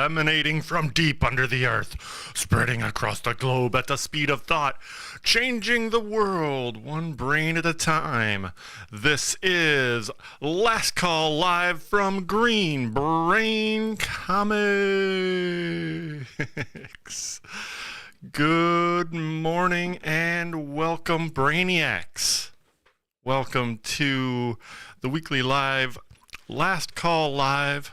emanating from deep under the earth, spreading across the globe at the speed of thought, changing the world one brain at a time. This is Last Call live from Green Brain Comics. Good morning and welcome, Brainiacs. Welcome to the weekly live Last Call Live.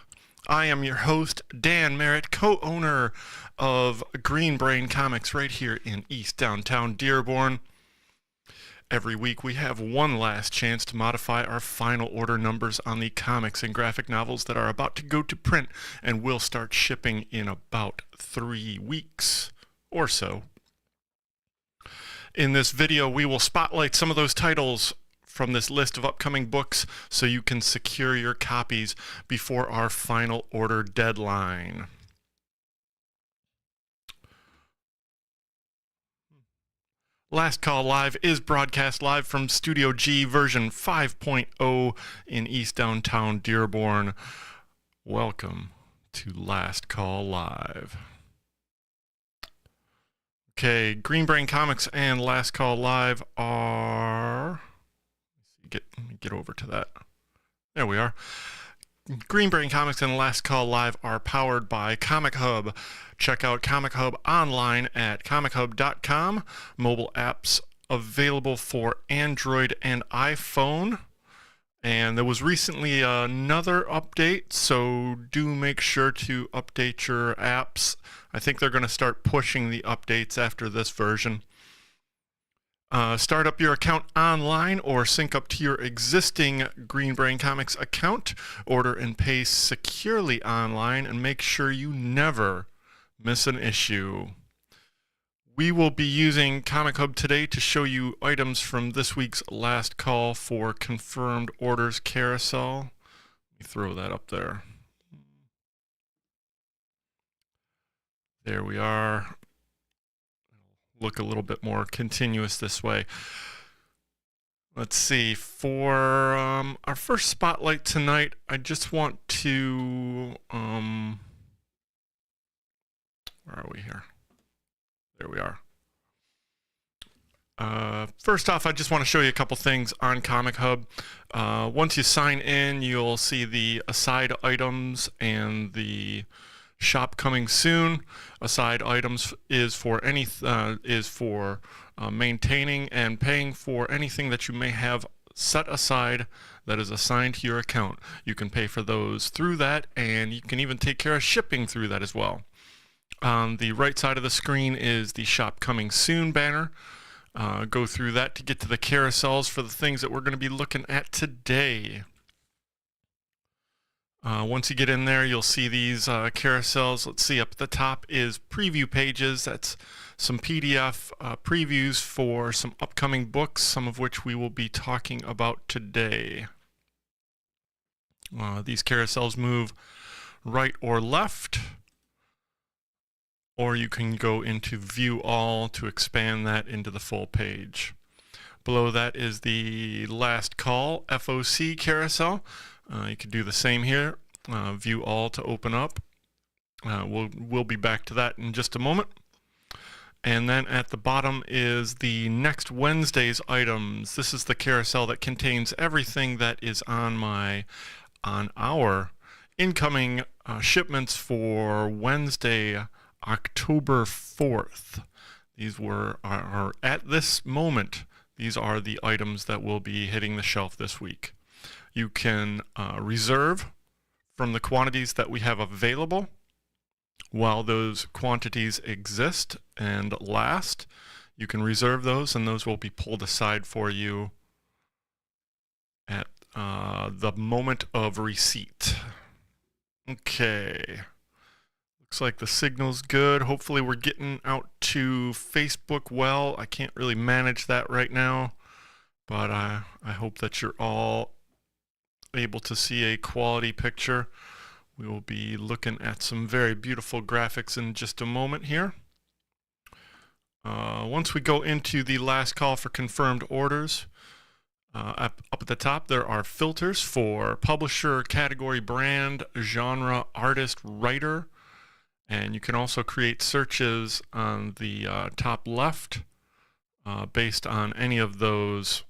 I am your host, Dan Merritt, co-owner of Green Brain Comics right here in East Downtown Dearborn. Every week we have one last chance to modify our final order numbers on the comics and graphic novels that are about to go to print and will start shipping in about 3 weeks or so. In this video, we will spotlight some of those titles from this list of upcoming books so you can secure your copies before our final order deadline. Last Call Live is broadcast live from Studio G version 5.0 in East Downtown Dearborn. Welcome to Last Call Live. Okay, Green Brain Comics and Last Call Live are... Let me get over to that. There we are. Green Brain Comics and Last Call Live are powered by Comichub. Check out Comichub online at comichub.com. Mobile apps available for Android and iPhone. And there was recently another update, so do make sure to update your apps. I think they're going to start pushing the updates after this version. Start up your account online or sync up to your existing Green Brain Comics account. Order and pay securely online and make sure you never miss an issue. We will be using Comichub today to show you items from this week's Last Call for Confirmed Orders carousel. Let me throw that up there. There we are. Look a little bit more continuous this way. Let's see, for our first spotlight tonight, I just want to, where are we here? There we are. First off, I just want to show you a couple things on Comichub. Once you sign in, you'll see the aside items and the shop coming soon. Aside items is for maintaining and paying for anything that you may have set aside that is assigned to your account. You can pay for those through that, and you can even take care of shipping through that as well. On the right side of the screen is the shop coming soon banner. Go through that to get to the carousels for the things that we're going to be looking at today. Once you get in there, you'll see these carousels. Let's see, up at the top is preview pages. That's some PDF previews for some upcoming books, some of which we will be talking about today. These carousels move right or left, or you can go into View All to expand that into the full page. Below that is the Last Call FOC carousel. You can do the same here. View All to open up. We'll be back to that in just a moment. And then at the bottom is the next Wednesday's items. This is the carousel that contains everything that is on our incoming shipments for Wednesday, October 4th. These are at this moment. These are the items that will be hitting the shelf this week. You can reserve from the quantities that we have available while those quantities exist and last. You can reserve those, and those will be pulled aside for you at the moment of receipt. Okay. Looks like the signal's good. Hopefully we're getting out to Facebook well. I can't really manage that right now, but I hope that you're all able to see a quality picture. We will be looking at some very beautiful graphics in just a moment here. Once we go into the Last Call for Confirmed Orders, up at the top there are filters for publisher, category, brand, genre, artist, writer, And you can also create searches on the top left based on any of those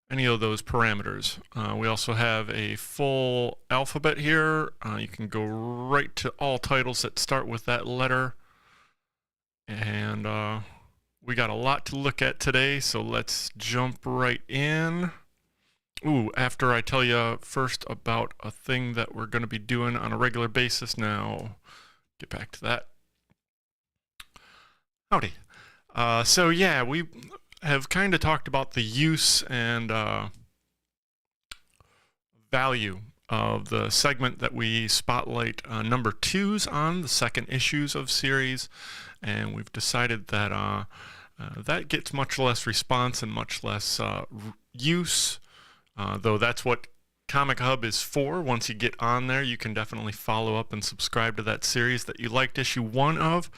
parameters. We also have a full alphabet here. You can go right to all titles that start with that letter. And we got a lot to look at today, so let's jump right in. Ooh, after I tell you first about a thing that we're going to be doing on a regular basis now. Get back to that. Howdy. So yeah, we have kind of talked about the use and value of the segment that we spotlight number 2s on, the second issues of series, and we've decided that that gets much less response and much less use. Though that's what Comichub is for. Once you get on there, you can definitely follow up and subscribe to that series that you liked issue 1 of.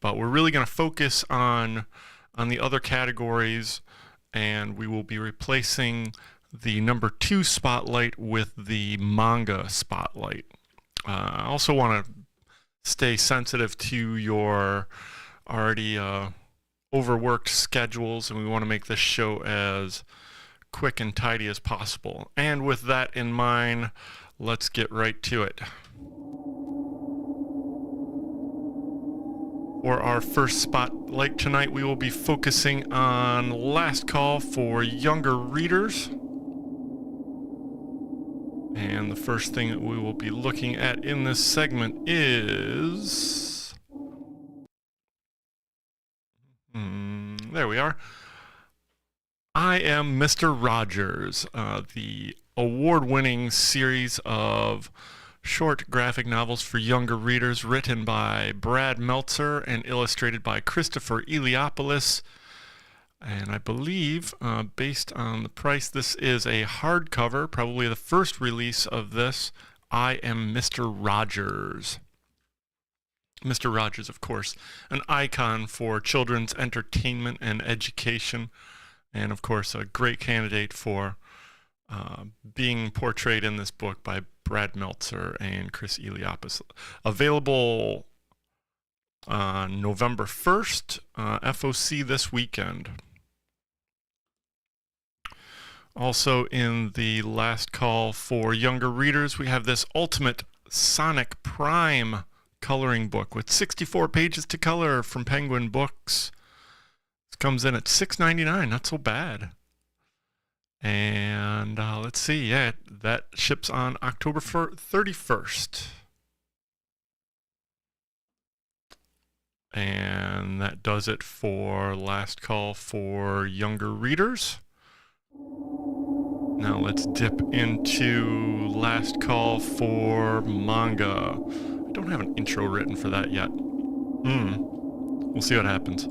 But we're really going to focus on the other categories, and we will be replacing the number 2 spotlight with the manga spotlight. I also want to stay sensitive to your already overworked schedules, and we want to make this show as quick and tidy as possible. And with that in mind, let's get right to it. For our first spotlight tonight, we will be focusing on Last Call for younger readers. And the first thing that we will be looking at in this segment is... there we are. I Am Mr. Rogers, the award-winning series of short graphic novels for younger readers written by Brad Meltzer and illustrated by Christopher Eliopoulos. And I believe, based on the price, this is a hardcover, probably the first release of this, I Am Mr. Rogers. Mr. Rogers, of course, an icon for children's entertainment and education. And of course, a great candidate for being portrayed in this book by Brad Meltzer and Chris Eliopoulos. Available on November 1st, FOC this weekend. Also in the Last Call for younger readers, we have this Ultimate Sonic Prime coloring book with 64 pages to color from Penguin Books. Comes in at $6.99, not so bad. And let's see, yeah, that ships on October 31st. And that does it for Last Call for younger readers. Now let's dip into Last Call for manga. I don't have an intro written for that yet. We'll see what happens.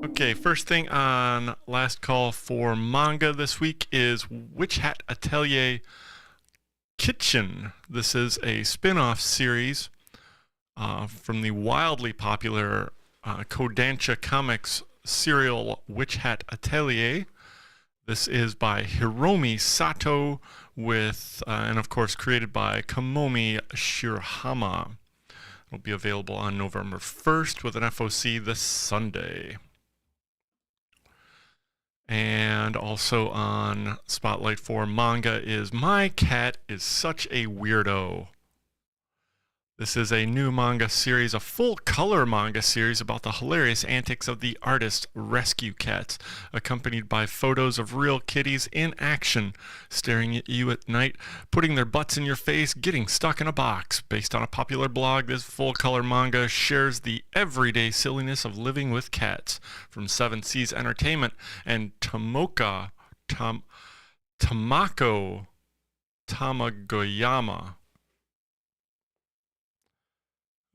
Okay, first thing on Last Call for manga this week is Witch Hat Atelier Kitchen. This is a spin-off series from the wildly popular Kodansha Comics serial Witch Hat Atelier. This is by Hiromi Sato with, and of course created by Kamomi Shirahama. It'll be available on November 1st with an FOC this Sunday. And also on Spotlight for manga is My Cat is Such a Weirdo. This is a new manga series, a full-color manga series about the hilarious antics of the artist Rescue Cats, accompanied by photos of real kitties in action, staring at you at night, putting their butts in your face, getting stuck in a box. Based on a popular blog, this full-color manga shares the everyday silliness of living with cats, from Seven Seas Entertainment and Tamako Tamagoyama.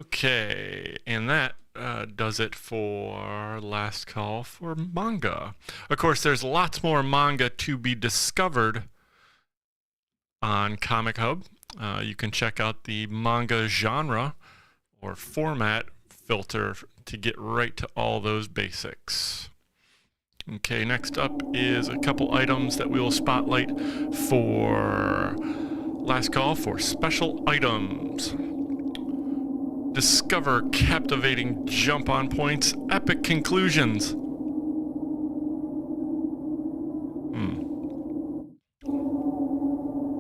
Okay, and that does it for Last Call for manga. Of course, there's lots more manga to be discovered on Comichub. You can check out the manga genre or format filter to get right to all those basics. Okay, next up is a couple items that we will spotlight for Last call for special items. Discover captivating jump-on points, epic conclusions.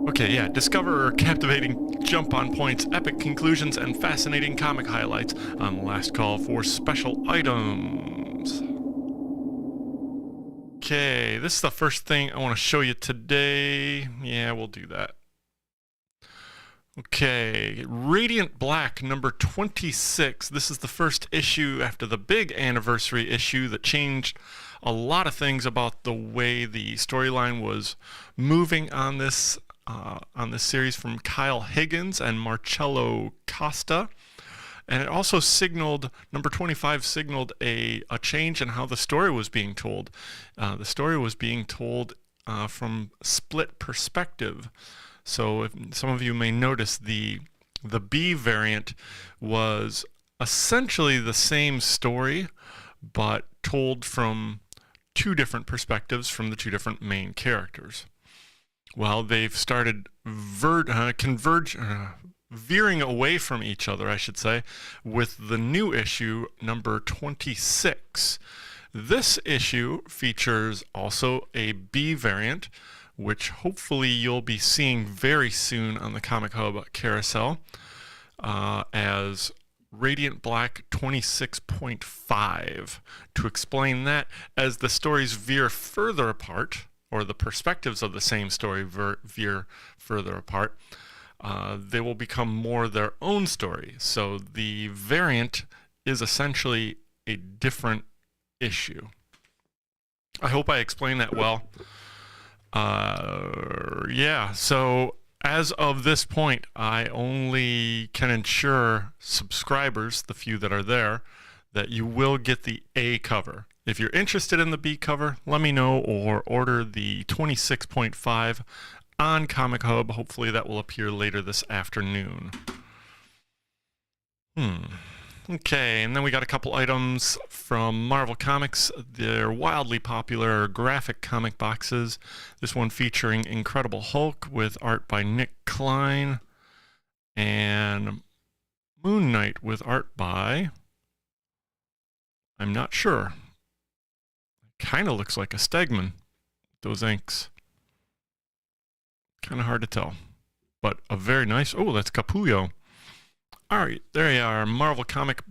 Okay, yeah, discover captivating jump-on points, epic conclusions, and fascinating comic highlights on the last call for special items. Okay, this is the first thing I want to show you today. Yeah, we'll do that. Okay, Radiant Black number 26. This is the first issue after the big anniversary issue that changed a lot of things about the way the storyline was moving on this series from Kyle Higgins and Marcello Costa. And it also signaled, number 25 signaled a change in how the story was being told. The story was being told from split perspective. So if some of you may notice, the B variant was essentially the same story, but told from two different perspectives from the two different main characters. Well, they've started veering away from each other, I should say, with the new issue, number 26. This issue features also a B variant, which hopefully you'll be seeing very soon on the Comic Hub carousel as Radiant Black 26.5. To explain that, as the stories veer further apart, or the perspectives of the same story veer further apart, they will become more their own story. So the variant is essentially a different issue. I hope I explained that well. Yeah, so as of this point, I only can ensure subscribers, the few that are there, that you will get the A cover. If you're interested in the B cover, let me know, or order the 26.5 on Comic Hub. Hopefully that will appear later this afternoon. Okay, and then we got a couple items from Marvel Comics. They're wildly popular graphic comic boxes. This one featuring Incredible Hulk with art by Nick Klein, and Moon Knight with art by, I'm not sure. Kind of looks like a Stegman, those inks. Kind of hard to tell, but a very nice, oh, that's Capullo. All right, there you are, Marvel Comic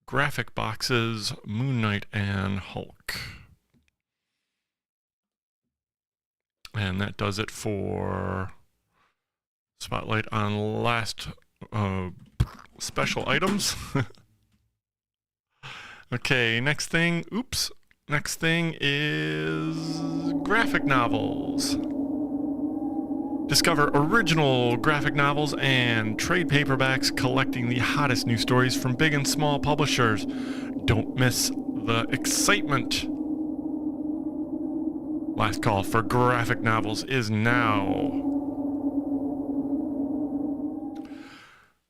graphic boxes, Moon Knight and Hulk. And that does it for Spotlight on last special items. Okay, next thing is graphic novels. Discover original graphic novels and trade paperbacks collecting the hottest new stories from big and small publishers. Don't miss the excitement. Last call for graphic novels is now.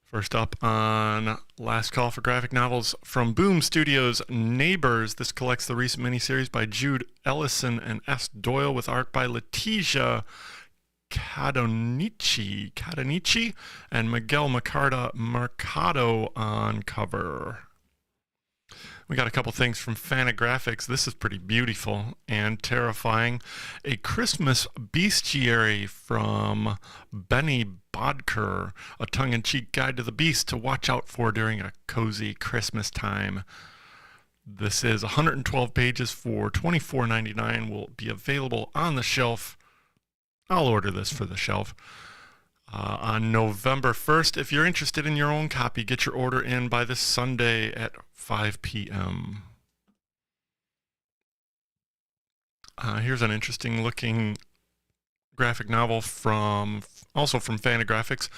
First up on last call for graphic novels from Boom Studios, Neighbors. This collects the recent miniseries by Jude Ellison and S. Doyle with art by Letizia Cadonici and Miguel Mercado on cover. We got a couple things from Fantagraphics. This is pretty beautiful and terrifying. A Christmas bestiary from Benny Bodker, a tongue-in-cheek guide to the beast to watch out for during a cozy Christmas time. This is 112 pages for $24.99. Will be available on the shelf. I'll order this for the shelf on November 1st. If you're interested in your own copy, get your order in by this Sunday at 5 p.m. Here's an interesting looking graphic novel also from Fantagraphics.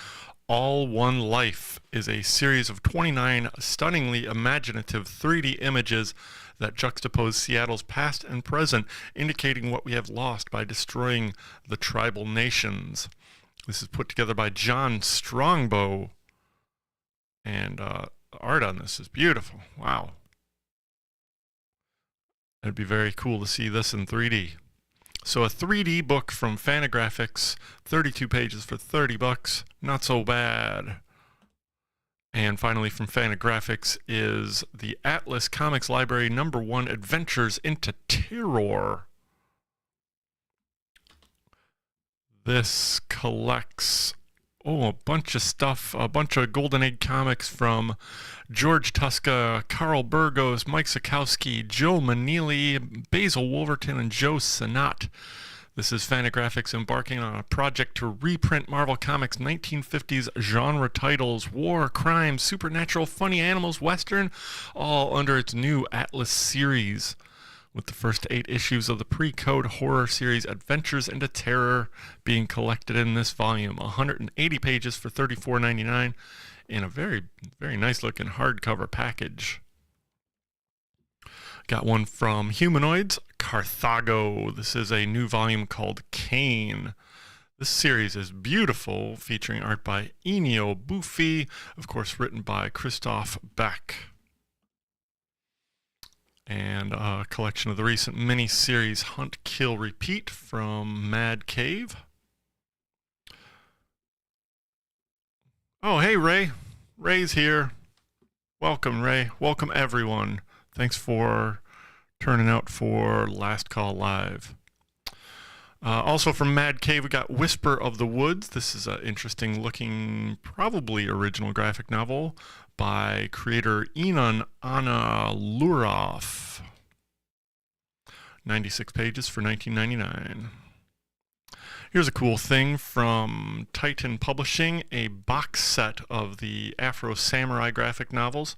All One Life is a series of 29 stunningly imaginative 3D images that juxtapose Seattle's past and present, indicating what we have lost by destroying the tribal nations. This is put together by John Strongbow, and the art on this is beautiful. Wow. It'd be very cool to see this in 3D. So a 3D book from Fantagraphics, 32 pages for 30 bucks. Not so bad. And finally from Fantagraphics is the Atlas Comics Library #1 Adventures into Terror. This collects a bunch of stuff, a bunch of Golden Age comics from George Tuska, Carl Burgos, Mike Sikowski, Joe Manili, Basil Wolverton, and Joe Sinat. This is Fantagraphics embarking on a project to reprint Marvel Comics 1950s genre titles, war, crime, supernatural, funny animals, western, all under its new Atlas series, with the first 8 issues of the pre-code horror series Adventures into Terror being collected in this volume. 180 pages for $34.99 in a very, very nice looking hardcover package. Got one from Humanoids, Carthago. This is a new volume called Kane. This series is beautiful, featuring art by Ennio Buffi, of course written by Christoph Beck. And a collection of the recent mini-series Hunt, Kill, Repeat from Mad Cave. Oh, hey, Ray. Ray's here. Welcome, Ray. Welcome, everyone. Thanks for turning out for Last Call Live. Also from Mad Cave, we got Whisper of the Woods. This is an interesting looking, probably original graphic novel by creator Inon Anna-Lurov. 96 pages for $19.99. Here's a cool thing from Titan Publishing, a box set of the Afro Samurai graphic novels.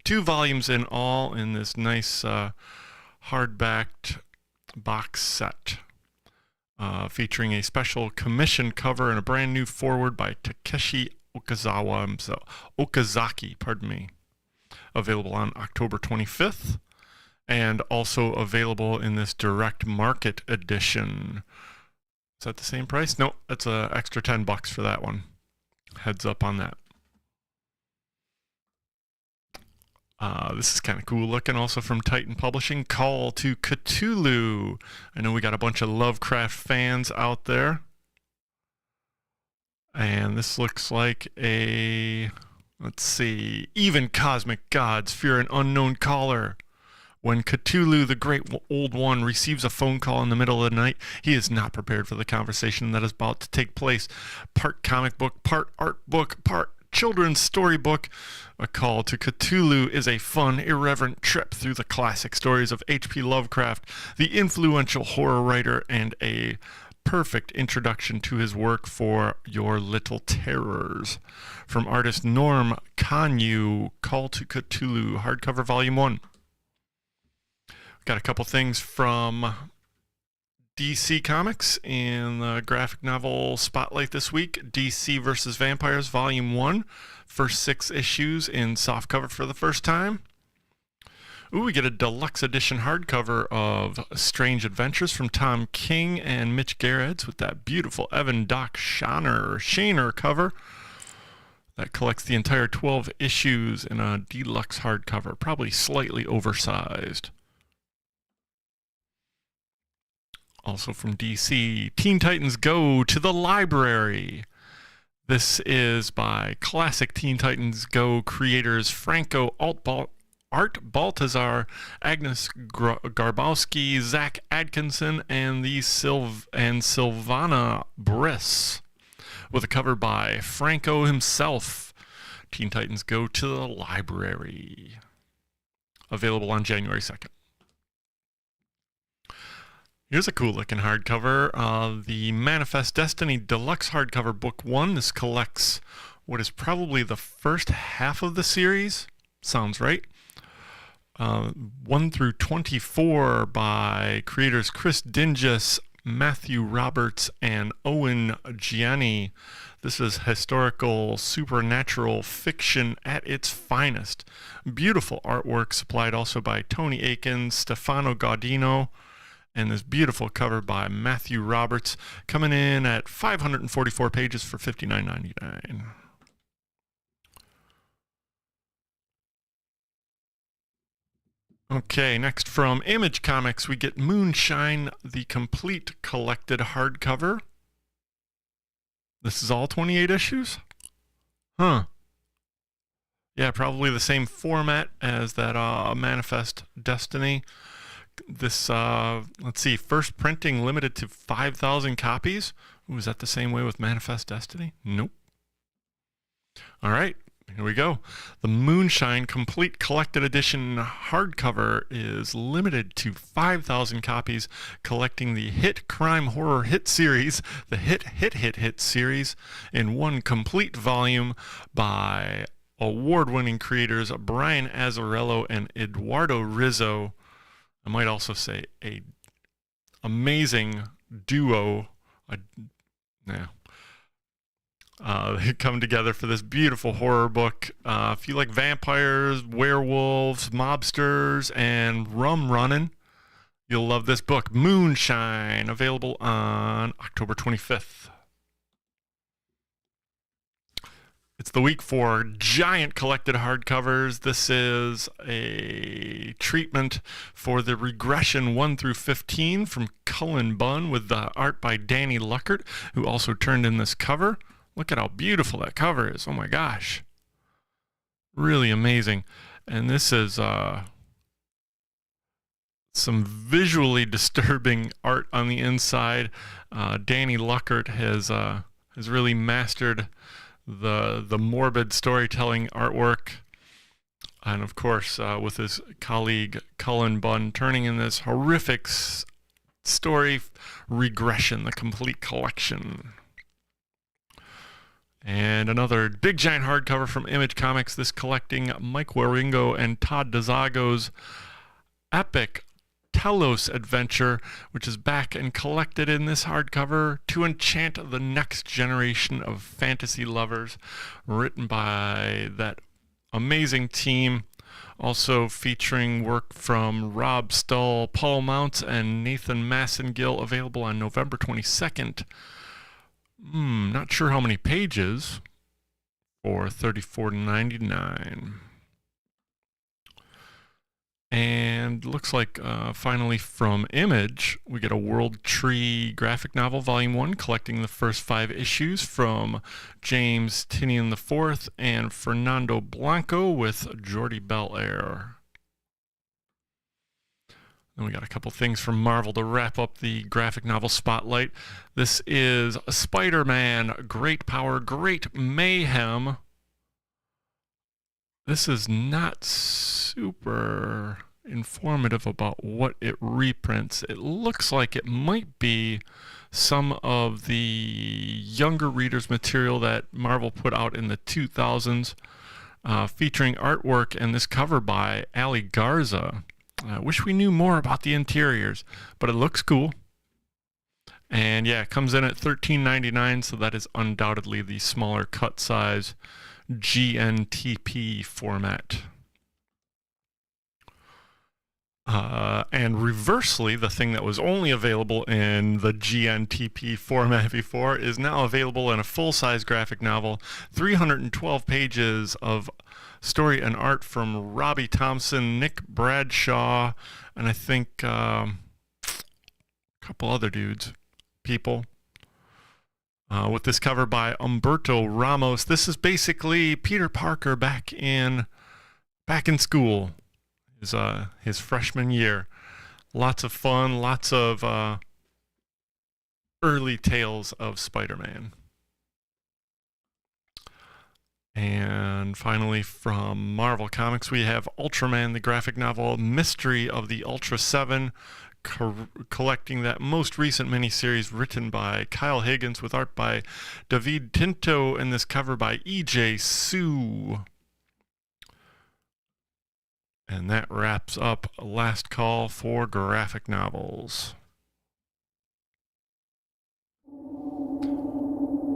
2 volumes in all in this nice hardbacked box set. Featuring a special commission cover and a brand new foreword by Takeshi Okazaki, pardon me. Available on October 25th, and also available in this direct market edition. Is that the same price? No, that's an extra $10 for that one. Heads up on that. This is kind of cool looking, also from Titan Publishing, Call to Cthulhu. I know we got a bunch of Lovecraft fans out there. And this looks like a, let's see, even cosmic gods fear an unknown caller. When Cthulhu, the Great Old One, receives a phone call in the middle of the night, he is not prepared for the conversation that is about to take place. Part comic book, part art book, part children's storybook. A Call to Cthulhu is a fun, irreverent trip through the classic stories of H.P. Lovecraft, the influential horror writer, and a perfect introduction to his work for your little terrors. From artist Norm Kanyu, Call to Cthulhu, hardcover volume 1. Got a couple things from DC Comics in the graphic novel spotlight this week. DC vs. Vampires Volume 1. First 6 issues in softcover for the first time. Ooh, we get a deluxe edition hardcover of Strange Adventures from Tom King and Mitch Gerrits with that beautiful Evan Doc Shaner cover. That collects the entire 12 issues in a deluxe hardcover, probably slightly oversized. Also from DC, Teen Titans Go to the Library. This is by classic Teen Titans Go creators Franco Art Baltazar, Agnes Garbowski, Zach Atkinson, and Silvana Briss, with a cover by Franco himself. Teen Titans Go to the Library. Available on January 2nd. Here's a cool looking hardcover. The Manifest Destiny Deluxe Hardcover Book 1. This collects what is probably the first half of the series. Sounds right. 1 through 24 by creators Chris Dingus, Matthew Roberts, and Owen Gianni. This is historical supernatural fiction at its finest. Beautiful artwork supplied also by Tony Akins, Stefano Gaudino, and this beautiful cover by Matthew Roberts, coming in at 544 pages for $59.99. Okay, next from Image Comics, we get Moonshine, the complete collected hardcover. This is all 28 issues? Huh. Yeah, probably the same format as that Manifest Destiny. This, let's see, first printing limited to 5,000 copies. Ooh, is that the same way with Manifest Destiny? Nope. All right, here we go. The Moonshine Complete Collected Edition hardcover is limited to 5,000 copies, collecting the hit crime horror hit series, the hit series, in one complete volume by award-winning creators Brian Azzarello and Eduardo Rizzo. I might also say a amazing duo. They come together for this beautiful horror book. If you like vampires, werewolves, mobsters, and rum running, you'll love this book. Moonshine, available on October 25th. It's the week for giant collected hardcovers. This is a treatment for the Regression 1 through 15 from Cullen Bunn with the art by Danny Luckert, who also turned in this cover. Look at how beautiful that cover is. Oh my gosh. Really amazing. And this is some visually disturbing art on the inside. Danny Luckert has really mastered the morbid storytelling artwork, and of course with his colleague Cullen Bunn turning in this horrific story, Regression, the complete collection. And another big giant hardcover from Image Comics, this collecting Mike Waringo and Todd DeZago's epic Telos adventure, which is back and collected in this hardcover to enchant the next generation of fantasy lovers, written by that amazing team, also featuring work from Rob Stull, Paul Mounts, and Nathan Massengill, available on November 22nd. Not sure how many pages, for $34.99. And looks like finally from Image, we get a World Tree graphic novel, Volume 1, collecting the first 5 issues from James Tinian IV and Fernando Blanco with Jordi Belair. Then we got a couple things from Marvel to wrap up the graphic novel spotlight. This is Spider-Man, Great Power, Great Mayhem. This is not super informative about what it reprints. It looks like it might be some of the younger readers' material that Marvel put out in the 2000s, featuring artwork and this cover by Ali Garza. I wish we knew more about the interiors, but it looks cool. And yeah, it comes in at $13.99, so that is undoubtedly the smaller cut size GNTP format. And reversely, the thing that was only available in the GNTP format before is now available in a full-size graphic novel, 312 pages of story and art from Robbie Thompson, Nick Bradshaw, and I think a couple other people. With this cover by Humberto Ramos. This is basically Peter Parker back in school. His freshman year. Lots of fun, lots of early tales of Spider-Man. And finally from Marvel Comics, we have Ultraman, the graphic novel, Mystery of the Ultra 7, collecting that most recent miniseries written by Kyle Higgins with art by David Tinto, and this cover by E.J. Sue. And that wraps up Last Call for graphic novels.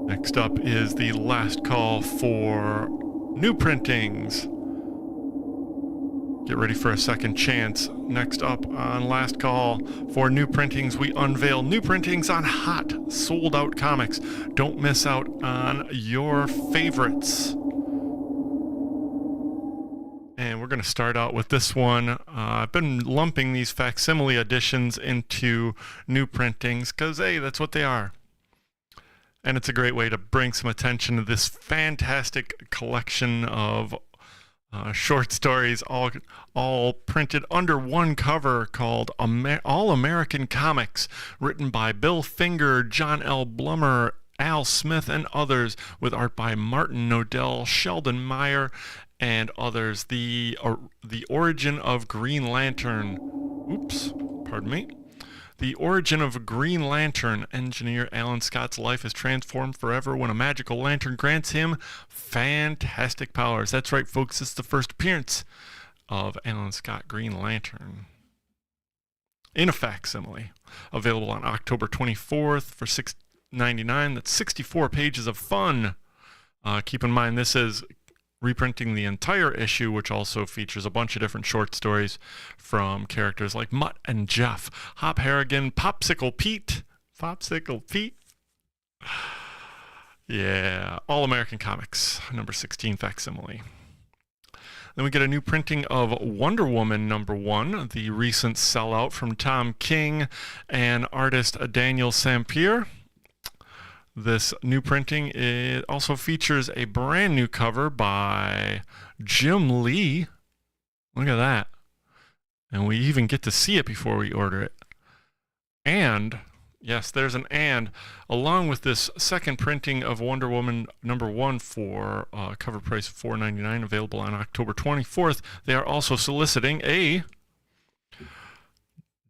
Next up is the last call for new printings. Get ready for a second chance. Next up on Last Call for new printings, we unveil new printings on hot, sold-out comics. Don't miss out on your favorites. And we're going to start out with this one. I've been lumping these facsimile editions into new printings because, hey, that's what they are. And it's a great way to bring some attention to this fantastic collection of short stories, all printed under one cover, called All American Comics, written by Bill Finger, John L. Blummer, Al Smith, and others, with art by Martin Nodell, Sheldon Meyer, and others. The origin of Green Lantern. Oops, pardon me. The origin of Green Lantern. Engineer Alan Scott's life is transformed forever when a magical lantern grants him fantastic powers. That's right, folks. It's the first appearance of Alan Scott Green Lantern in a facsimile. Available on October 24th for $6.99. That's 64 pages of fun. Keep in mind, this is reprinting the entire issue, which also features a bunch of different short stories from characters like Mutt and Jeff, Hop Harrigan, Popsicle Pete. Yeah, All American Comics, number 16 facsimile. Then we get a new printing of Wonder Woman number 1, the recent sellout from Tom King and artist Daniel Sampere. This new printing also features a brand new cover by Jim Lee. Look at that. And we even get to see it before we order it. And, yes, there's an and. Along with this second printing of Wonder Woman number 1 for a cover price of $4.99, available on October 24th, they are also soliciting a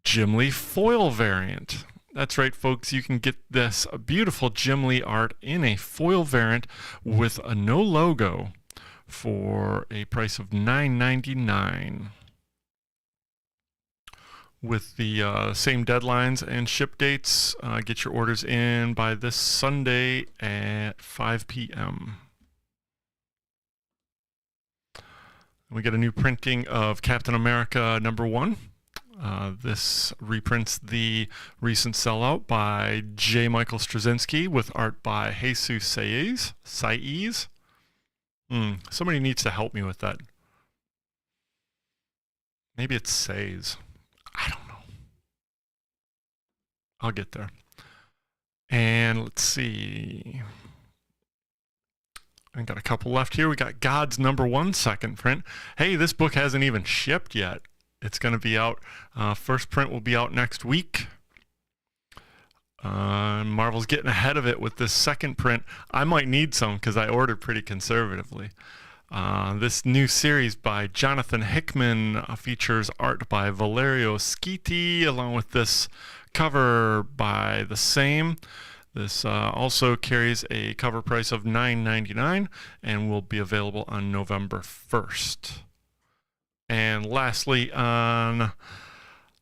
Jim Lee foil variant. That's right, folks. You can get this beautiful Jim Lee art in a foil variant with a no logo for a price of $9.99. With the same deadlines and ship dates, get your orders in by this Sunday at 5 p.m. We get a new printing of Captain America number 1. This reprints the recent sellout by J. Michael Straczynski with art by Jesus Saiz. Somebody needs to help me with that. Maybe it's Saiz. I don't know. I'll get there. And let's see. I got a couple left here. We got God's number 1 second print. Hey, this book hasn't even shipped yet. It's going to be out. First print will be out next week. Marvel's getting ahead of it with this second print. I might need some because I ordered pretty conservatively. This new series by Jonathan Hickman features art by Valerio Schiti, along with this cover by the same. This also carries a cover price of $9.99 and will be available on November 1st. And lastly, on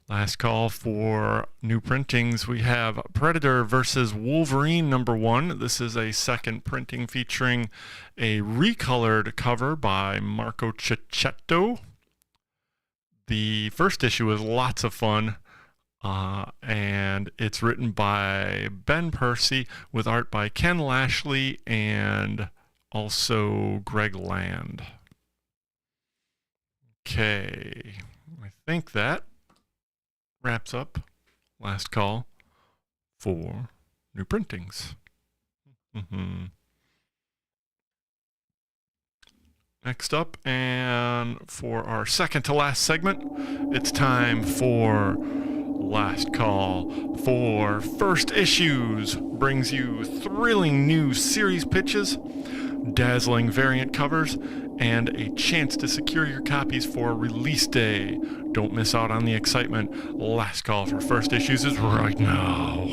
last call for new printings, we have Predator vs. Wolverine number 1. This is a second printing featuring a recolored cover by Marco Cicchetto. The first issue is lots of fun, and it's written by Ben Percy with art by Ken Lashley and also Greg Land. Okay, I think that wraps up last call for new printings. Next up, and for our second to last segment, it's time for last call for first issues. Brings you thrilling new series pitches, dazzling variant covers, and a chance to secure your copies for release day. Don't miss out on the excitement. Last call for first issues is right now.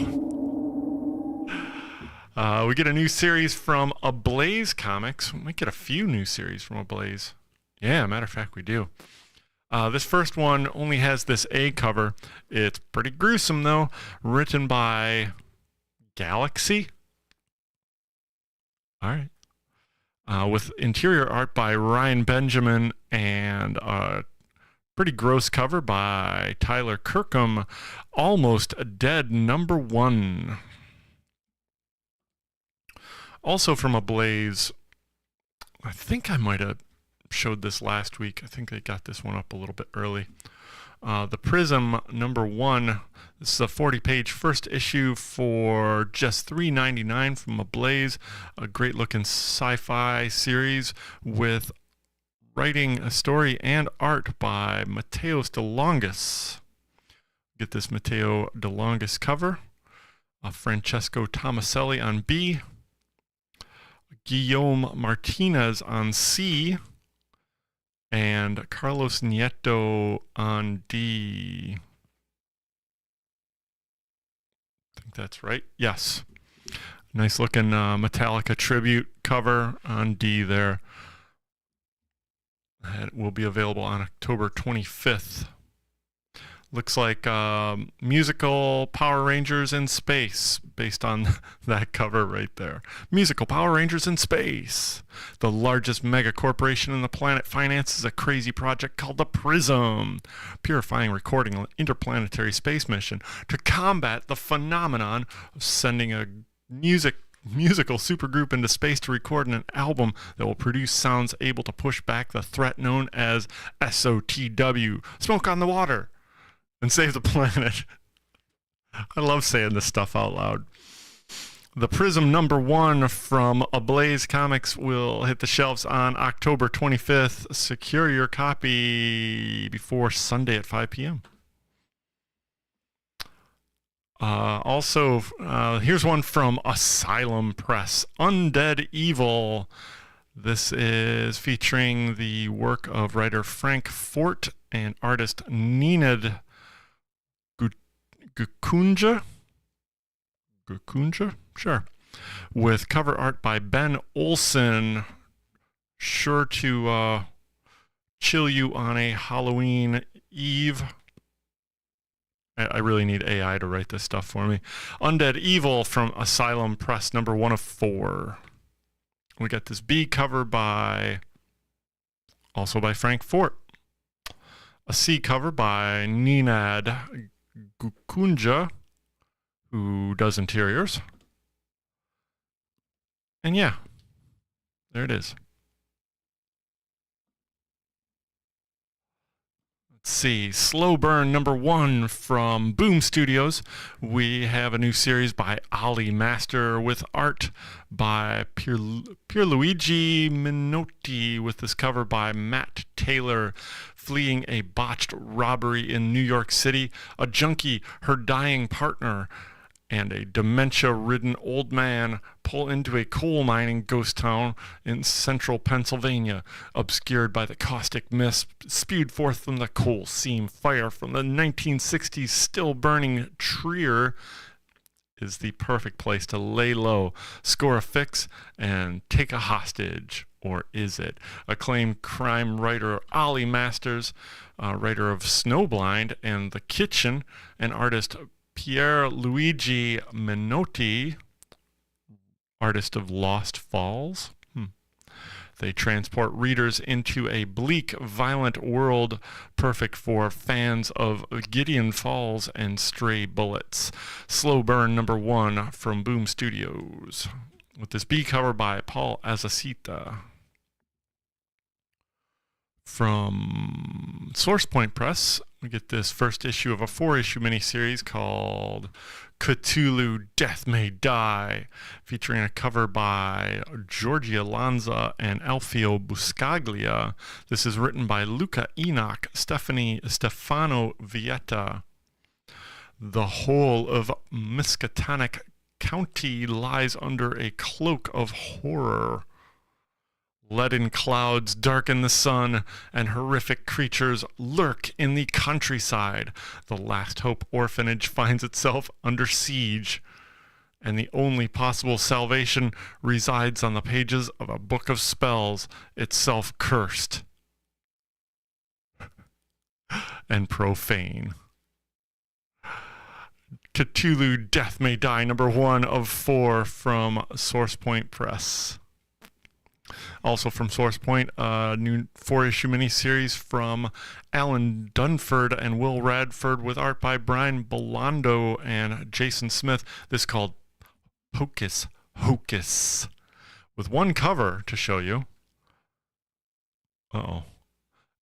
We get a new series from Ablaze Comics. We might get a few new series from Ablaze. Yeah, matter of fact, we do. This first one only has this A cover. It's pretty gruesome, though. Written by Galaxy. All right. With interior art by Ryan Benjamin and a pretty gross cover by Tyler Kirkham. Almost Dead number 1. Also from Ablaze, I think I might have showed this last week. I think they got this one up a little bit early. The Prism #1. This is a 40-page first issue for just $3.99 from Ablaze. A great-looking sci-fi series with writing, a story, and art by Mateos de Longus. Get this Matteo de Longus cover. Francesco Tomaselli on B. Guillaume Martinez on C. And Carlos Nieto on D. I think that's right. Yes. Nice looking Metallica tribute cover on D there. It will be available on October 25th. Looks like musical Power Rangers in space, based on that cover right there. Musical Power Rangers in space. The largest mega corporation on the planet finances a crazy project called the Prism, purifying recording an interplanetary space mission to combat the phenomenon of sending a musical supergroup into space to record an album that will produce sounds able to push back the threat known as SOTW, smoke on the water, and save the planet. I love saying this stuff out loud. The Prism #1 from Ablaze Comics will hit the shelves on October 25th. Secure your copy before Sunday at 5 p.m. Also, here's one from Asylum Press, Undead Evil. This is featuring the work of writer Frank Fort and artist Nenad Gukunja? Sure. With cover art by Ben Olson. Sure to chill you on a Halloween Eve. I really need AI to write this stuff for me. Undead Evil from Asylum Press, #1 of 4. We got this B cover also by Frank Fort. A C cover by Nenad Gukunja, who does interiors. And yeah, there it is. Let's see, Slow Burn #1 from Boom Studios. We have a new series by Ali Master with art by Pierluigi Minotti, with this cover by Matt Taylor. Fleeing a botched robbery in New York City, a junkie, her dying partner, and a dementia-ridden old man pull into a coal mining ghost town in central Pennsylvania, obscured by the caustic mist spewed forth from the coal seam fire from the 1960s still burning Trier is the perfect place to lay low, score a fix, and take a hostage. Or is it? Acclaimed crime writer Ali Masters, writer of Snowblind and The Kitchen, and artist Pierluigi Minotti, artist of Lost Falls. They transport readers into a bleak, violent world perfect for fans of Gideon Falls and Stray Bullets. Slow Burn #1 from Boom Studios, with this B cover by Paul Azacita. From SourcePoint Press, we get this first issue of a 4-issue miniseries called Cthulhu Death May Die, featuring a cover by Giorgia Lanza and Alfio Buscaglia. This is written by Luca Enoch, Stefano Vietta. The whole of Miskatonic County lies under a cloak of horror. Leaden clouds darken the sun, and horrific creatures lurk in the countryside. The Last Hope Orphanage finds itself under siege, and the only possible salvation resides on the pages of a book of spells, itself cursed and profane. Cthulhu Death May Die, #1 of 4 from SourcePoint Press. Also from SourcePoint, a new 4-issue miniseries from Alan Dunford and Will Radford, with art by Brian Belando and Jason Smith. This is called Hocus Hocus, with one cover to show you. Uh-oh.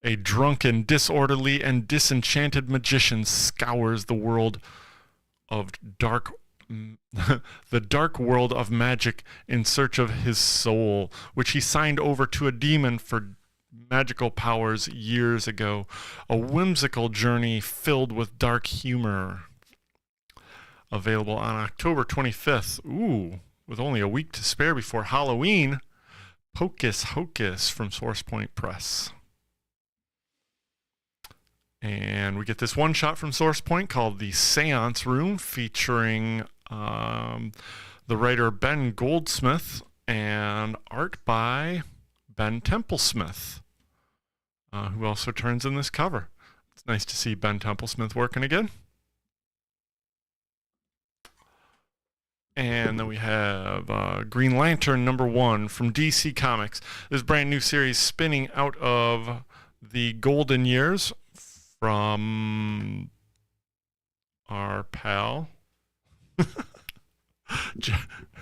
A drunken, disorderly, and disenchanted magician scours the world of the dark world of magic in search of his soul, which he signed over to a demon for magical powers years ago. A whimsical journey filled with dark humor. Available on October 25th. Ooh, with only a week to spare before Halloween. Hocus Hocus from SourcePoint Press. And we get this one shot from SourcePoint called The Seance Room, featuring the writer Ben Goldsmith and art by Ben Templesmith, who also turns in this cover. It's nice to see Ben Templesmith working again. And then we have Green Lantern #1 from DC Comics. This brand new series spinning out of the golden years from our pal Jeff.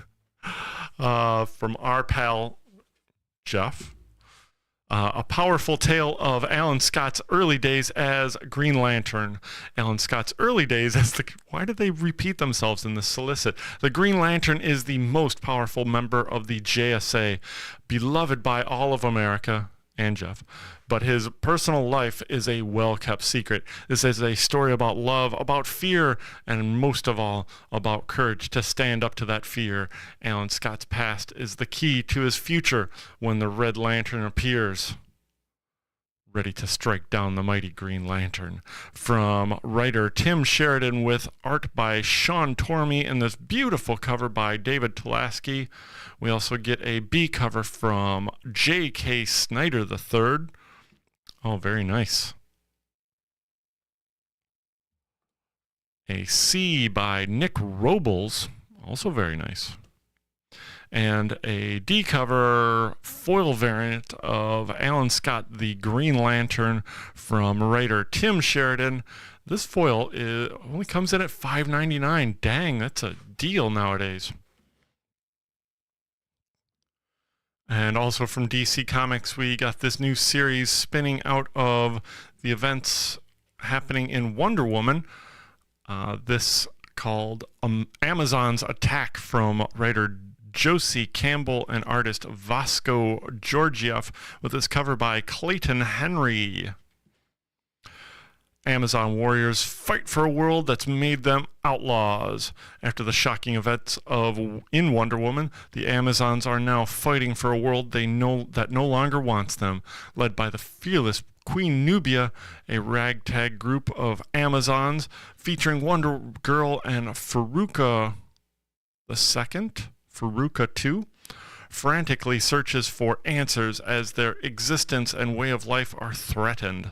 A powerful tale of Alan Scott's early days as Green Lantern. Alan Scott's early days as the... Why did they repeat themselves in this solicit? The Green Lantern is the most powerful member of the JSA, beloved by all of America and Jeff. But his personal life is a well-kept secret. This is a story about love, about fear, and most of all, about courage to stand up to that fear. Alan Scott's past is the key to his future when the Red Lantern appears, ready to strike down the mighty Green Lantern. From writer Tim Sheridan with art by Sean Tormey and this beautiful cover by David Tulaski. We also get a B cover from J.K. Snyder III. Oh, very nice. A C by Nick Robles, also very nice. And a D cover foil variant of Alan Scott, the Green Lantern, from writer Tim Sheridan. This foil only comes in at $5.99. Dang, that's a deal nowadays. And also from DC Comics, we got this new series spinning out of the events happening in Wonder Woman. This called Amazon's Attack, from writer Josie Campbell and artist Vasco Georgiev, with this cover by Clayton Henry. Amazon warriors fight for a world that's made them outlaws. After the shocking events in Wonder Woman, the Amazons are now fighting for a world that no longer wants them. Led by the fearless Queen Nubia, a ragtag group of Amazons featuring Wonder Girl and Faruka II, frantically searches for answers as their existence and way of life are threatened.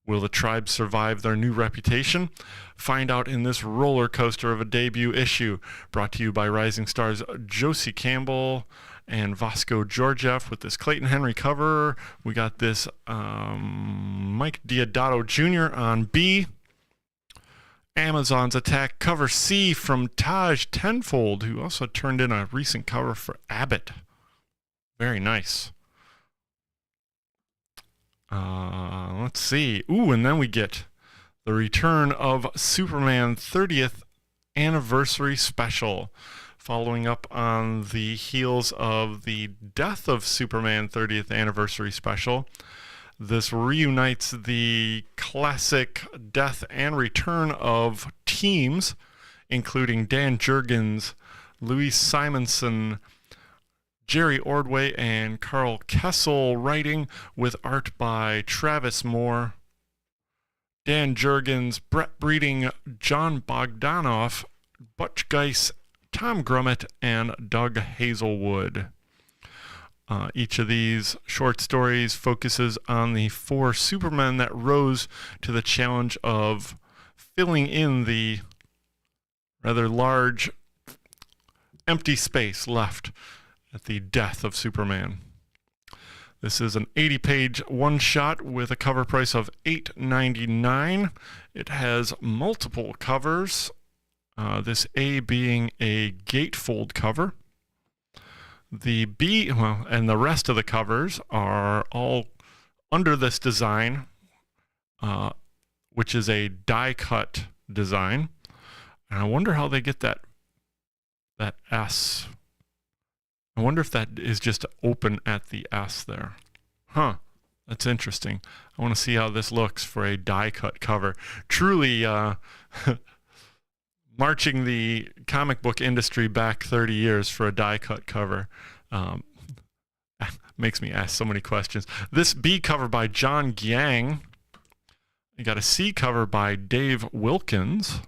Will the tribe survive their new reputation? Find out in this roller coaster of a debut issue, brought to you by Rising Stars Josie Campbell and Vasco Georgiev with this Clayton Henry cover. We got this Mike Diodato Jr. on B. Amazon's Attack cover C from Taj Tenfold, who also turned in a recent cover for Abbott. Very nice. Let's see. Ooh, and then we get the return of Superman 30th Anniversary Special, following up on the heels of the death of Superman 30th Anniversary Special. This reunites the classic death and return of teams, including Dan Jurgens, Louise Simonson, Jerry Ordway, and Carl Kessel writing, with art by Travis Moore, Dan Jurgens, Brett Breeding, John Bogdanoff, Butch Geis, Tom Grummett, and Doug Hazelwood. Each of these short stories focuses on the 4 Supermen that rose to the challenge of filling in the rather large empty space left at the death of Superman. This is an 80-page one-shot with a cover price of $8.99. It has multiple covers, this A being a gatefold cover. The B, and the rest of the covers are all under this design, which is a die cut design. And I wonder how they get that S. I wonder if that is just open at the S there. Huh, that's interesting. I want to see how this looks for a die cut cover. Truly marching the comic book industry back 30 years for a die cut cover. Makes me ask so many questions. This B cover by John Gyang. You got a C cover by Dave Wilkins.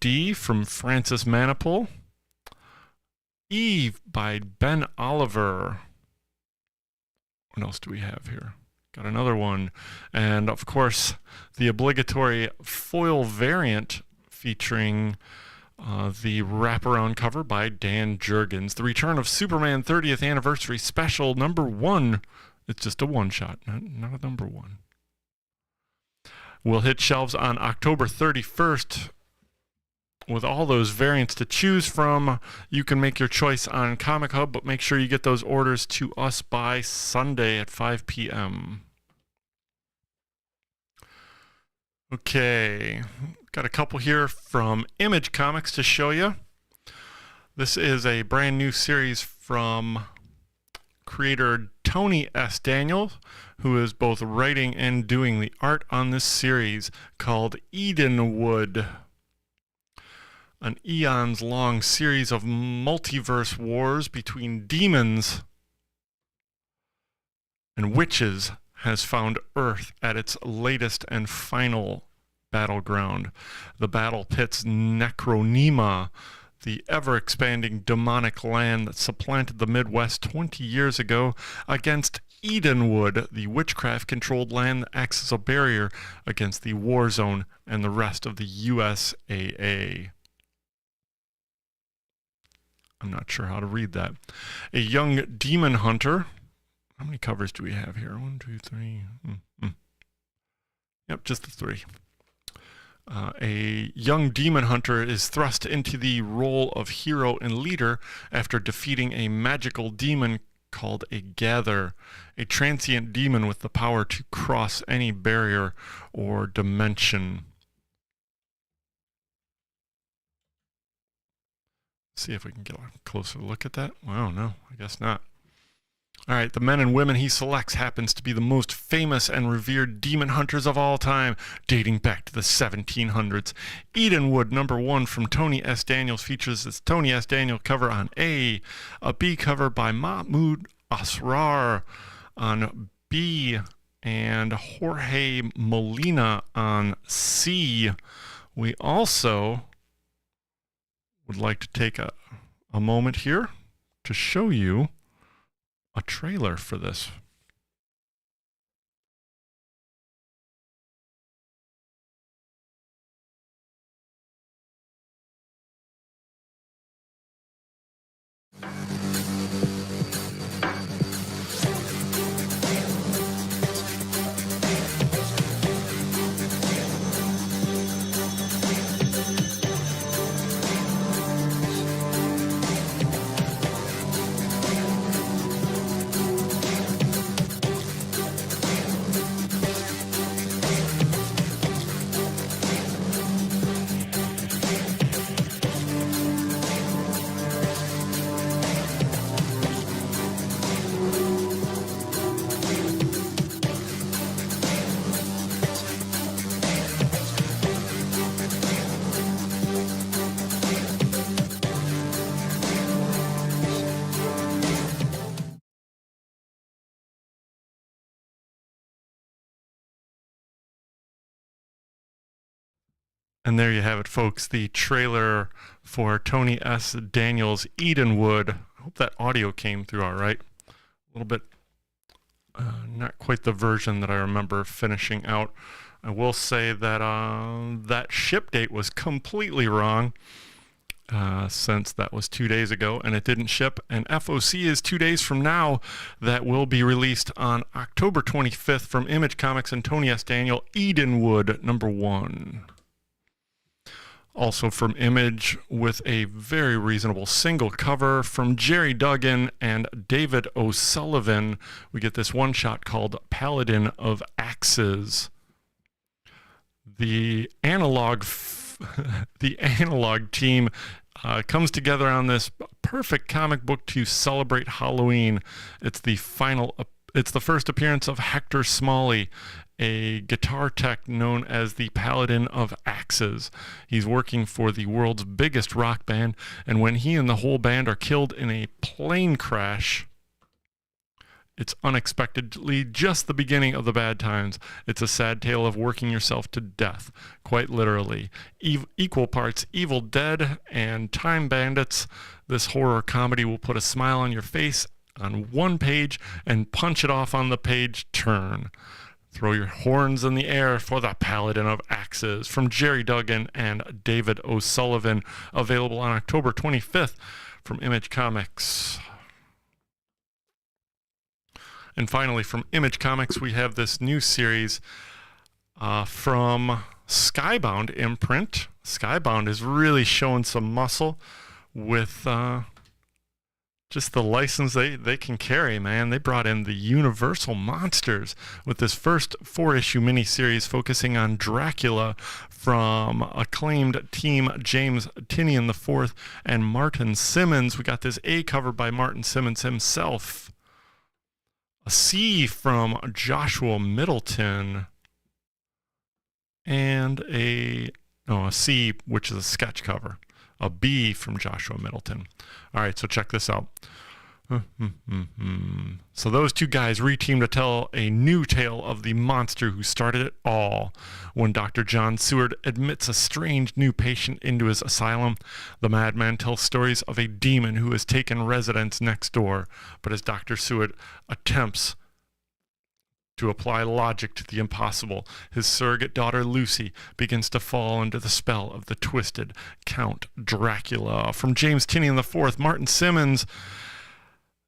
D from Francis Manipul. E by Ben Oliver. What else do we have here? Got another one. And of course, the obligatory foil variant featuring the wraparound cover by Dan Jurgens. The return of Superman 30th Anniversary Special #1. It's just a one-shot, not a #1. Will hit shelves on October 31st. With all those variants to choose from, you can make your choice on Comic Hub, but make sure you get those orders to us by Sunday at 5 p.m. Okay, got a couple here from Image Comics to show you. This is a brand new series from creator Tony S. Daniels, who is both writing and doing the art on this series, called Edenwood. An eons-long series of multiverse wars between demons and witches has found Earth at its latest and final battleground. The battle pits Necronema, the ever-expanding demonic land that supplanted the Midwest 20 years ago, against Edenwood, the witchcraft-controlled land that acts as a barrier against the war zone and the rest of the USAA. I'm not sure how to read that. A young demon hunter. How many covers do we have here? 1, 2, 3. Yep, just the 3. A young demon hunter is thrust into the role of hero and leader after defeating a magical demon called a Gather, a transient demon with the power to cross any barrier or dimension. See if we can get a closer look at that. Well, no, I guess not. All right, the men and women he selects happens to be the most famous and revered demon hunters of all time, dating back to the 1700s. Edenwood #1 from Tony S. Daniels features this Tony S. Daniels cover on A, a B cover by Mahmoud Asrar on B, and Jorge Molina on C. We also would like to take a moment here to show you a trailer for this. And there you have it, folks, the trailer for Tony S. Daniels' Edenwood. I hope that audio came through all right. A little bit, not quite the version that I remember finishing out. I will say that that ship date was completely wrong, since that was 2 days ago and it didn't ship. And FOC is 2 days from now. That will be released on October 25th from Image Comics and Tony S. Daniel, Edenwood #1. Also from Image with a very reasonable single cover from Jerry Duggan and David O'Sullivan, we get this one-shot called Paladin of Axes. The analog team comes together on this perfect comic book to celebrate Halloween. It's the first appearance of Hector Smalley, a guitar tech known as the Paladin of Axes. He's working for the world's biggest rock band, and when he and the whole band are killed in a plane crash, it's unexpectedly just the beginning of the bad times. It's a sad tale of working yourself to death, quite literally. Equal parts Evil Dead and Time Bandits. This horror comedy will put a smile on your face on one page and punch it off on the page turn. Throw your horns in the air for the Paladin of Axes from Jerry Duggan and David O'Sullivan. Available on October 25th from Image Comics. And finally, from Image Comics, we have this new series from Skybound imprint. Skybound is really showing some muscle with just the license they can carry, man. They brought in the Universal Monsters with this first 4-issue miniseries focusing on Dracula from acclaimed team James Tynion IV and Martin Simmons. We got this A cover by Martin Simmons himself. A C from Joshua Middleton. And a C, which is a sketch cover. A B from Joshua Middleton. All right, so check this out. So those two guys reteamed to tell a new tale of the monster who started it all. When Dr. John Seward admits a strange new patient into his asylum, the madman tells stories of a demon who has taken residence next door. But as Dr. Seward attempts to apply logic to the impossible, his surrogate daughter Lucy begins to fall under the spell of the twisted Count Dracula. From James Tynion IV, Martin Simmons,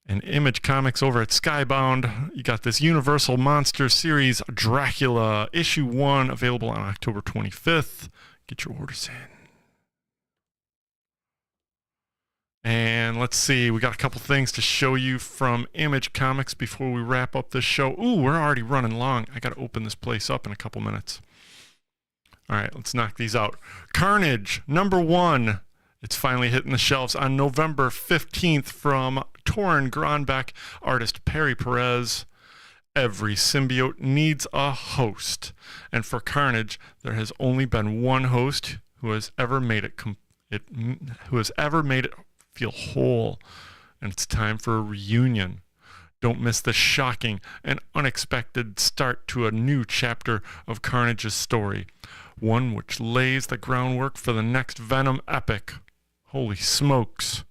and Image Comics over at Skybound, you got this Universal Monster series, Dracula, issue 1, available on October 25th. Get your orders in. And let's see, we got a couple things to show you from Image Comics before we wrap up this show. Ooh, we're already running long. I got to open this place up in a couple minutes. All right, let's knock these out. Carnage, #1. It's finally hitting the shelves on November 15th from Torrin Gronbeck, artist Perry Perez. Every symbiote needs a host. And for Carnage, there has only been one host who has ever made it feel whole, and it's time for a reunion. Don't miss the shocking and unexpected start to a new chapter of Carnage's story, one which lays the groundwork for the next Venom epic. Holy smokes.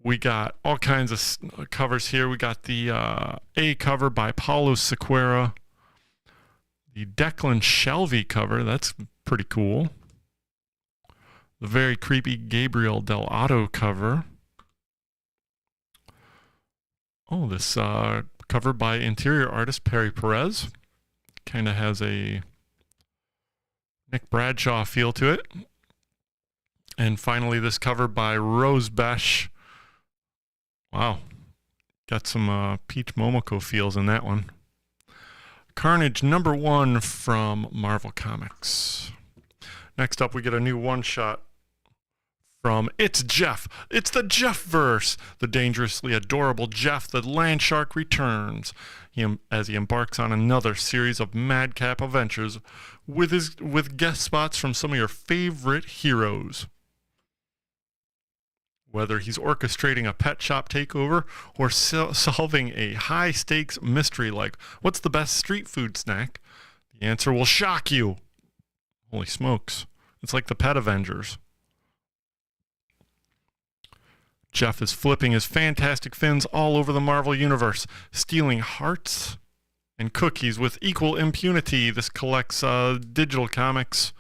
We got all kinds of covers here. We got the A cover by Paulo Sequeira, the Declan Shelvey cover, that's pretty cool. The very creepy Gabriel Del Otto cover. Oh, this cover by interior artist Perry Perez. Kind of has a Nick Bradshaw feel to it. And finally, this cover by Rose Besh. Wow. Got some Peach Momoko feels in that one. Carnage #1 from Marvel Comics. Next up, we get a new one-shot from It's Jeff. It's the Jeff-verse. The dangerously adorable Jeff, the land shark, returns as he embarks on another series of madcap adventures with guest spots from some of your favorite heroes. Whether he's orchestrating a pet shop takeover or solving a high-stakes mystery like, what's the best street food snack? The answer will shock you. Holy smokes. It's like the Pet Avengers. Jeff is flipping his fantastic fins all over the Marvel Universe, stealing hearts and cookies with equal impunity. This collects digital comics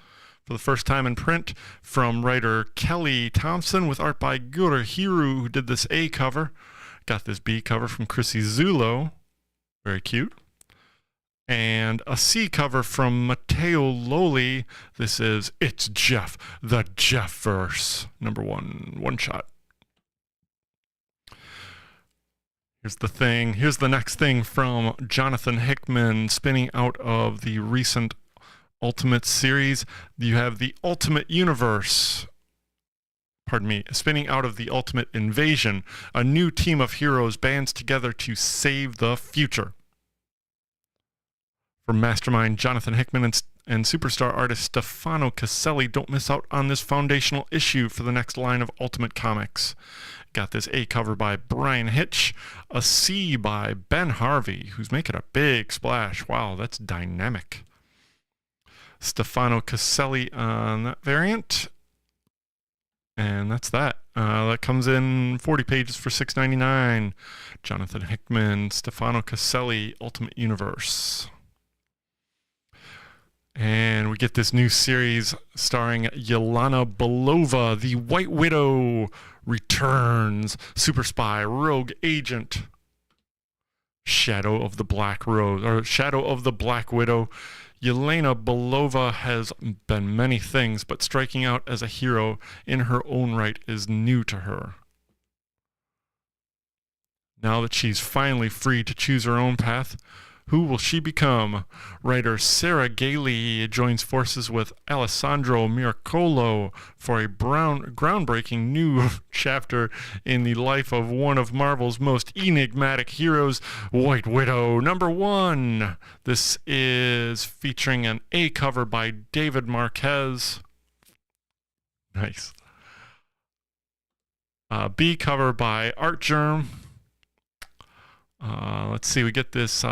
for the first time in print from writer Kelly Thompson with art by Gurahiru, who did this A cover. Got this B cover from Chrissy Zullo. Very cute. And a C cover from Matteo Loli. This is It's Jeff, the Jeff-verse, #1 one-shot. Here's the next thing from Jonathan Hickman, spinning out of the recent Ultimate series. You have the Ultimate Universe. Spinning out of the Ultimate Invasion. A new team of heroes bands together to save the future. From Mastermind Jonathan Hickman and superstar artist Stefano Caselli, don't miss out on this foundational issue for the next line of Ultimate Comics. Got this A cover by Brian Hitch, a C by Ben Harvey, who's making a big splash. Wow, that's dynamic. Stefano Caselli on that variant. And that's that. That comes in 40 pages for $6.99. Jonathan Hickman, Stefano Caselli, Ultimate Universe. And we get this new series starring Yelena Belova. The White Widow returns. Super spy, rogue agent. Shadow of the Black Widow. Yelena Belova has been many things, but striking out as a hero in her own right is new to her. Now that she's finally free to choose her own path, who will she become? Writer Sarah Gailey joins forces with Alessandro Miracolo for a groundbreaking new chapter in the life of one of Marvel's most enigmatic heroes, White Widow #1. This is featuring an A cover by David Marquez. Nice. B cover by Art Germ. Let's see, we get this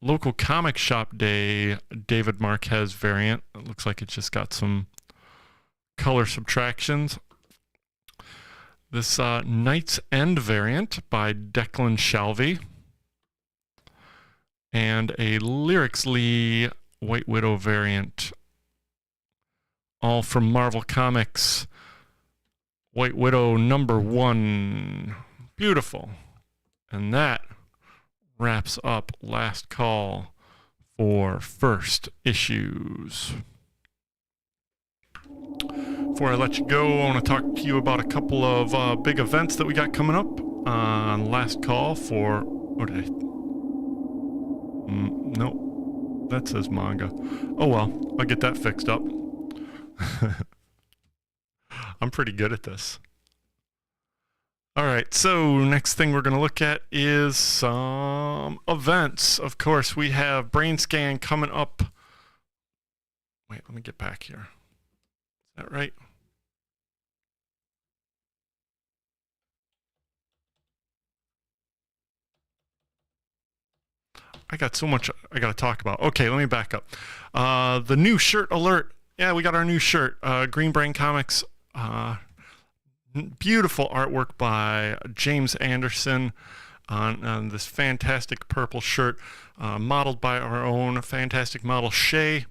local comic shop day David Marquez variant. It looks like it's just got some color subtractions. This Knight's End variant by Declan Shalvey. And a Lyrics Lee White Widow variant. All from Marvel Comics. White Widow #1. Beautiful. And that wraps up Last Call for first issues. Before I let you go, I want to talk to you about a couple of big events that we got coming up on Last Call for... no, that says manga. Oh well, I'll get that fixed up. I'm pretty good at this. All right, so next thing we're going to look at is some events. Of course, we have BrainScan coming up. Wait, let me get back here. Is that right? I got so much I got to talk about. Okay, let me back up. The new shirt alert. Yeah, we got our new shirt. Green Brain Comics. Beautiful artwork by James Anderson on this fantastic purple shirt, modeled by our own fantastic model Shay.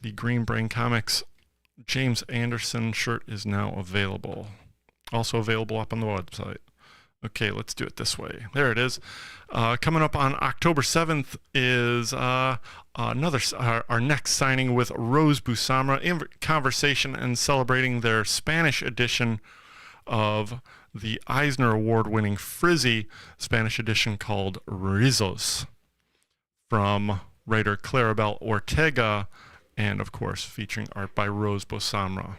The Green Brain Comics James Anderson shirt is now available. Also available up on the website. Okay, let's do it this way. There it is. Coming up on October 7th is our next signing with Rose BOUSAMRA in conversation and celebrating their Spanish edition of the Eisner Award-winning Frizzy Spanish edition called Rizos, from writer Claribel Ortega, and of course featuring art by Rose BOUSAMRA.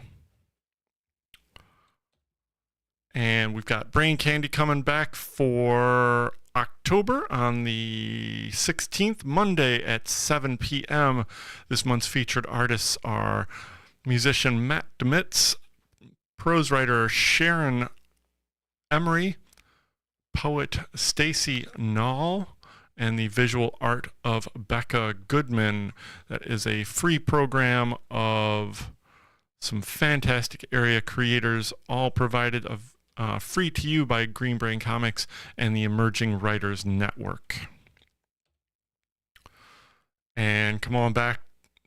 And we've got Brain Candy coming back for October on the 16th, Monday at 7 p.m. This month's featured artists are musician Matt Demitz, prose writer Sharon Emery, poet Stacy Nall, and the visual art of Becca Goodman. That is a free program of some fantastic area creators, all provided free to you by Green Brain Comics and the Emerging Writers Network. And come on back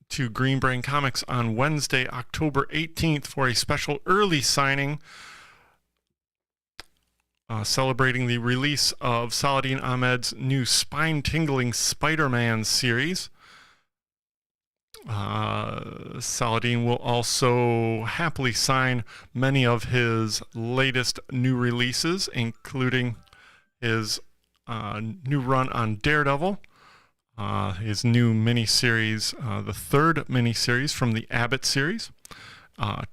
to Green Brain Comics on Wednesday, October 18th for a special early signing celebrating the release of Saladin Ahmed's new Spine-Tingling Spider-Man series. Saladin will also happily sign many of his latest new releases, including his new run on Daredevil, his new miniseries, the third miniseries from the Abbott series,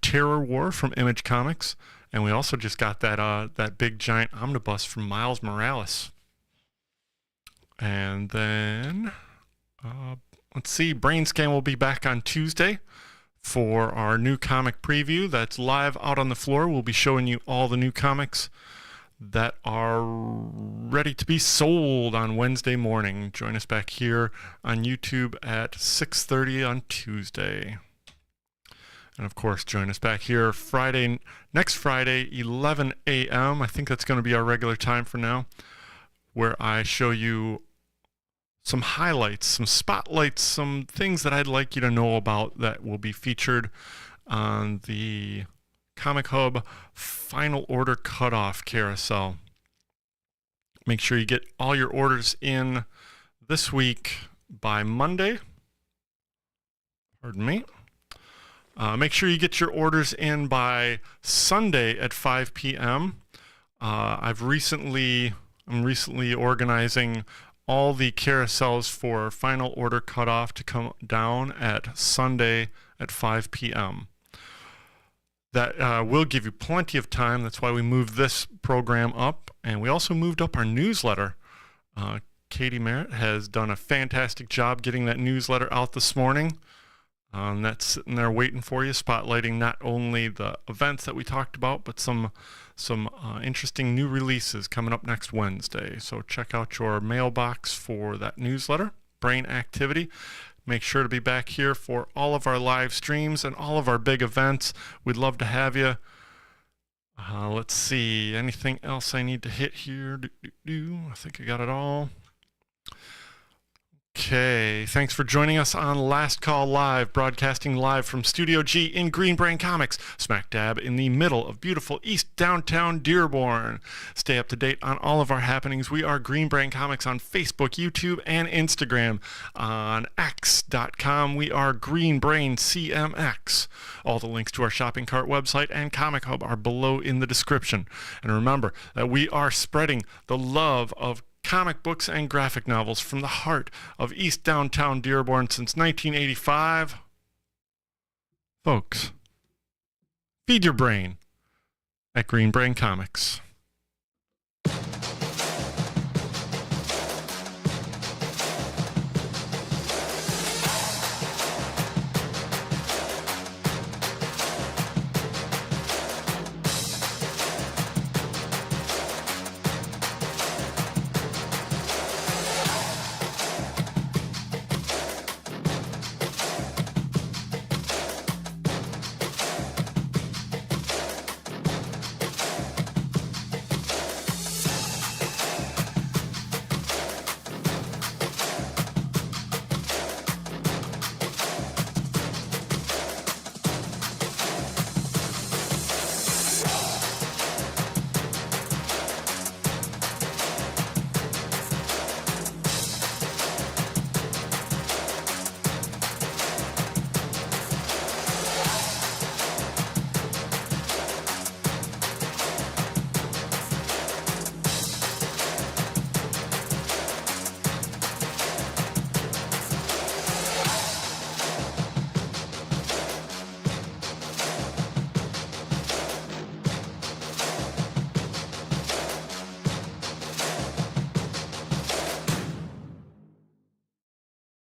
Terror War from Image Comics, and we also just got that big giant omnibus from Miles Morales. And then let's see, BrainScan will be back on Tuesday for our new comic preview. That's live out on the floor. We'll be showing you all the new comics that are ready to be sold on Wednesday morning. Join us back here on YouTube at 6:30 on Tuesday. And of course, join us back here next Friday, 11 a.m. I think that's going to be our regular time for now, where I show you some highlights, some spotlights, some things that I'd like you to know about that will be featured on the Comic Hub Final Order Cutoff carousel. Make sure you get all your orders in this week by Monday. Pardon me. Make sure you get your orders in by Sunday at 5 p.m. I'm recently organizing all the carousels for Final Order Cutoff to come down at Sunday at 5 p.m. That will give you plenty of time. That's why we moved this program up. And we also moved up our newsletter. Katie Merritt has done a fantastic job getting that newsletter out this morning. That's sitting there waiting for you, spotlighting not only the events that we talked about, but some interesting new releases coming up next Wednesday. So check out your mailbox for that newsletter, Brain Activity. Make sure to be back here for all of our live streams and all of our big events. We'd love to have you. Let's see, anything else I need to hit here? I think I got it all. Okay, thanks for joining us on Last Call Live, broadcasting live from Studio G in Green Brain Comics, smack dab in the middle of beautiful East Downtown Dearborn. Stay up to date on all of our happenings. We are Green Brain Comics on Facebook, YouTube, and Instagram. On X.com, we are Green Brain CMX. All the links to our shopping cart website and Comic Hub are below in the description. And remember that we are spreading the love of comic books and graphic novels from the heart of East Downtown Dearborn since 1985. Folks, feed your brain at Green Brain Comics.